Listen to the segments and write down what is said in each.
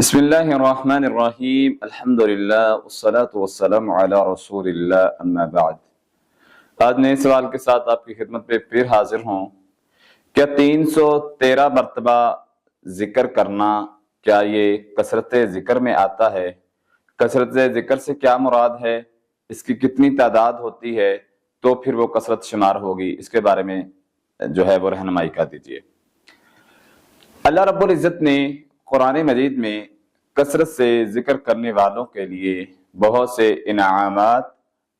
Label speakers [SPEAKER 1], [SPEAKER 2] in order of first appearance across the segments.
[SPEAKER 1] بسم اللہ الرحمن الرحیم الحمدللہ والصلاة والسلام علی رسول اللہ اما بعد۔ آج نئے سوال کے ساتھ آپ کی خدمت پہ پھر حاضر ہوں۔ کیا 313 مرتبہ ذکر کرنا کیا یہ کثرت ذکر میں آتا ہے؟ کثرت ذکر سے کیا مراد ہے؟ اس کی کتنی تعداد ہوتی ہے تو پھر وہ کثرت شمار ہوگی؟ اس کے بارے میں جو ہے وہ رہنمائی کر دیجیے۔ اللہ رب العزت نے قرآن مجید میں کثرت سے ذکر کرنے والوں کے لیے بہت سے انعامات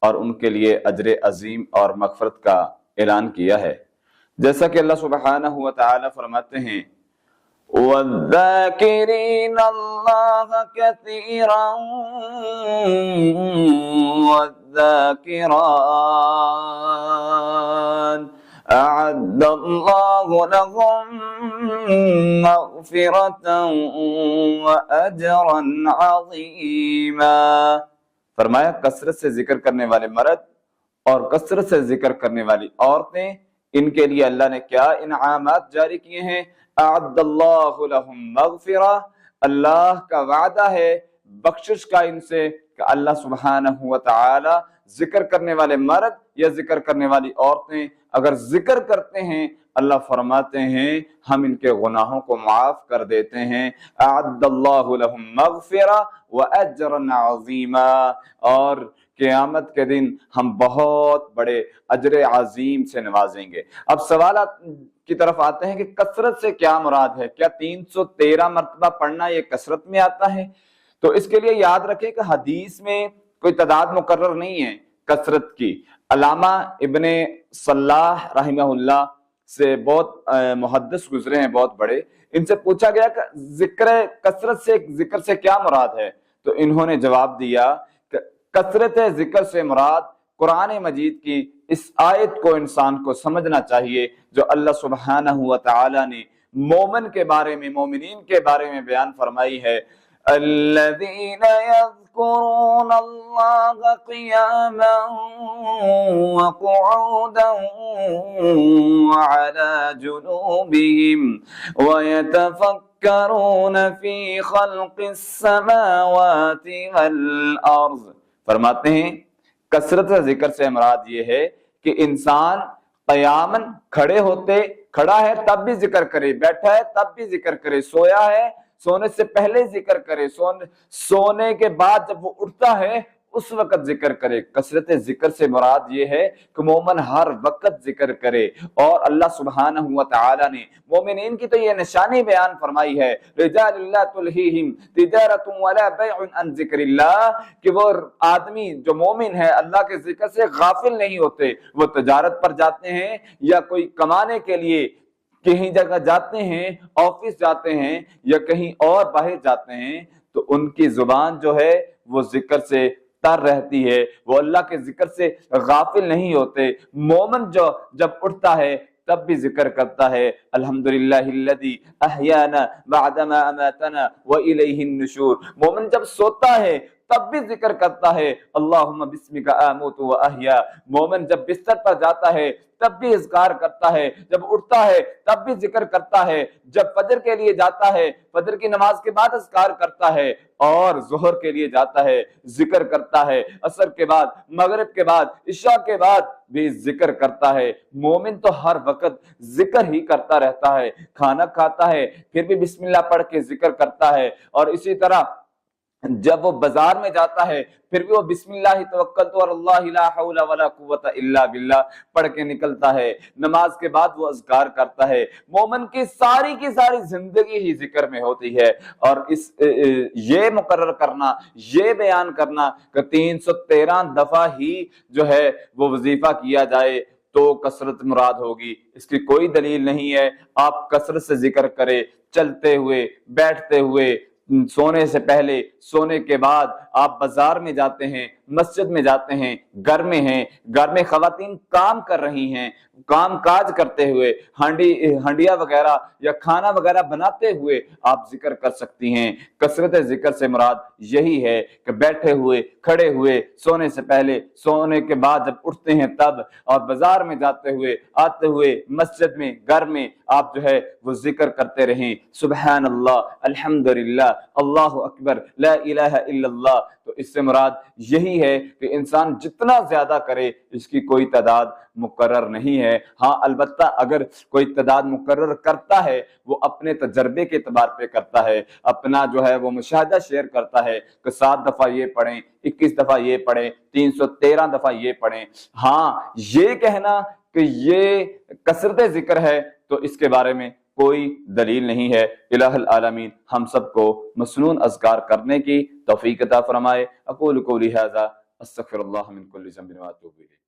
[SPEAKER 1] اور ان کے لیے اجر عظیم اور مغفرت کا اعلان کیا ہے، جیسا کہ اللہ سبحانہ و تعالی فرماتے ہیں وَالذَّاكِرِينَ اللَّهَ كَثِيرًا وَالذَّاكِرَاتِ أعد اللہ لهم مغفرة وأجرا عظیما۔ فرمایا کثرت سے ذکر کرنے والے مرد اور کثرت سے ذکر کرنے والی عورتیں، ان کے لیے اللہ نے کیا انعامات جاری کیے ہیں؟ اعد اللہ لهم مغفرہ، اللہ کا وعدہ ہے بخشش کا ان سے کہ اللہ سبحانہ و تعالی ذکر کرنے والے مرد یا ذکر کرنے والی عورتیں اگر ذکر کرتے ہیں، اللہ فرماتے ہیں ہم ان کے گناہوں کو معاف کر دیتے ہیں۔ اعد اللہ لهم مغفرہ واجرا عظیما، اور قیامت کے دن ہم بہت بڑے اجر عظیم سے نوازیں گے۔ اب سوالات کی طرف آتے ہیں کہ کثرت سے کیا مراد ہے؟ کیا 313 مرتبہ پڑھنا یہ کثرت میں آتا ہے؟ تو اس کے لیے یاد رکھیں کہ حدیث میں کوئی تعداد مقرر نہیں ہے کثرت کی۔ علامہ ابن صلاح رحمہ اللہ سے بہت محدث گزرے ہیں، بہت بڑے، ان سے پوچھا گیا کہ کثرت سے ذکر سے کیا مراد ہے؟ تو انہوں نے جواب دیا کہ کثرت ذکر سے مراد قرآن مجید کی اس آیت کو انسان کو سمجھنا چاہیے جو اللہ سبحانہ و تعالی نے مومن کے بارے میں، مومنین کے بارے میں بیان فرمائی ہے۔ الذين يذكرون الله قياما وقعودا وعلى جنوبهم ويتفكرون في خلق السماوات والأرض۔ فرماتے ہیں کثرت ذکر سے مراد یہ ہے کہ انسان قیاماً کھڑا ہے تب بھی ذکر کرے، بیٹھا ہے تب بھی ذکر کرے، سویا ہے سونے سے پہلے ذکر کرے، سونے کے بعد جب وہ اٹھتا ہے اس وقت ذکر کرے۔ کثرت ذکر سے مراد یہ ہے کہ مومن ہر وقت ذکر کرے، اور اللہ سبحانہ و تعالی نے مومنین کی تو یہ نشانی بیان فرمائی ہے، رجال لا تلہیہم تجارۃ ولا بیع عن ذکر اللہ، کہ وہ آدمی جو مومن ہے اللہ کے ذکر سے غافل نہیں ہوتے، وہ تجارت پر جاتے ہیں یا کوئی کمانے کے لیے کہیں جگہ جاتے ہیں، آفس جاتے ہیں یا کہیں اور باہر جاتے ہیں، تو ان کی زبان جو ہے وہ ذکر سے تر رہتی ہے، وہ اللہ کے ذکر سے غافل نہیں ہوتے۔ مومن جو جب اٹھتا ہے تب بھی ذکر کرتا ہے الحمدللہ الذی احیانا بعدما اماتنا والیہ النشور۔ مومن جب سوتا ہے تب بھی ذکر کرتا ہے اللہم بسمک آموت و احیا۔ مومن جب بستر پر جاتا ہے تب بھی اذکار کرتا ہے، جب اٹھتا ہے تب بھی ذکر کرتا ہے، جب فجر کے لیے جاتا ہے فجر کی نماز کے بعد اذکار کرتا ہے، اور ظہر کے لیے جاتا ہے ذکر کرتا ہے، عصر کے بعد، مغرب کے بعد، عشاء کے بعد بھی ذکر کرتا ہے۔ مومن تو ہر وقت ذکر ہی کرتا رہتا ہے، کھانا کھاتا ہے پھر بھی بسم اللہ پڑھ کے ذکر کرتا ہے، اور اسی طرح جب وہ بازار میں جاتا ہے پھر بھی وہ بسم اللہ توکلت علی اللہ لا حول ولا قوت الا باللہ پڑھ کے نکلتا ہے۔ نماز کے بعد وہ اذکار کرتا ہے۔ مومن کی ساری زندگی ہی ذکر میں ہوتی ہے، اور یہ مقرر کرنا، یہ بیان کرنا کہ 313 دفعہ ہی جو ہے وہ وظیفہ کیا جائے تو کثرت مراد ہوگی، اس کی کوئی دلیل نہیں ہے۔ آپ کثرت سے ذکر کریں، چلتے ہوئے، بیٹھتے ہوئے، سونے سے پہلے، سونے کے بعد، آپ بازار میں جاتے ہیں مسجد میں جاتے ہیں، گھر میں ہیں، گھر میں خواتین کام کر رہی ہیں، کام کاج کرتے ہوئے، ہنڈیا وغیرہ یا کھانا وغیرہ بناتے ہوئے آپ ذکر کر سکتی ہیں۔ کثرت ذکر سے مراد یہی ہے کہ بیٹھے ہوئے، کھڑے ہوئے، سونے سے پہلے، سونے کے بعد جب اٹھتے ہیں تب، اور بازار میں جاتے ہوئے، آتے ہوئے، مسجد میں، گھر میں آپ جو ہے وہ ذکر کرتے رہیں، سبحان اللہ، الحمدللہ، اللہ اکبر، لا الہ الا اللہ۔ تو اس سے مراد یہی ہے کہ انسان جتنا زیادہ کرے اس کی کوئی تعداد مقرر نہیں ہے۔ ہاں البتہ اگر کوئی تعداد مقرر کرتا ہے وہ اپنے تجربے کے اعتبار پہ کرتا ہے، اپنا جو ہے وہ مشاہدہ شیئر کرتا ہے کہ 7 دفعہ یہ پڑھیں، 21 دفعہ یہ پڑھیں، 313 دفعہ یہ پڑھیں۔ ہاں یہ کہنا کہ یہ کثرت ذکر ہے تو اس کے بارے میں کوئی دلیل نہیں ہے۔ الہ العالمین ہم سب کو مسنون اذکار کرنے کی توفیق عطا فرمائے۔ اقول قولی ھذا استغفر اللہ من کل ذنب واتوب الیہ۔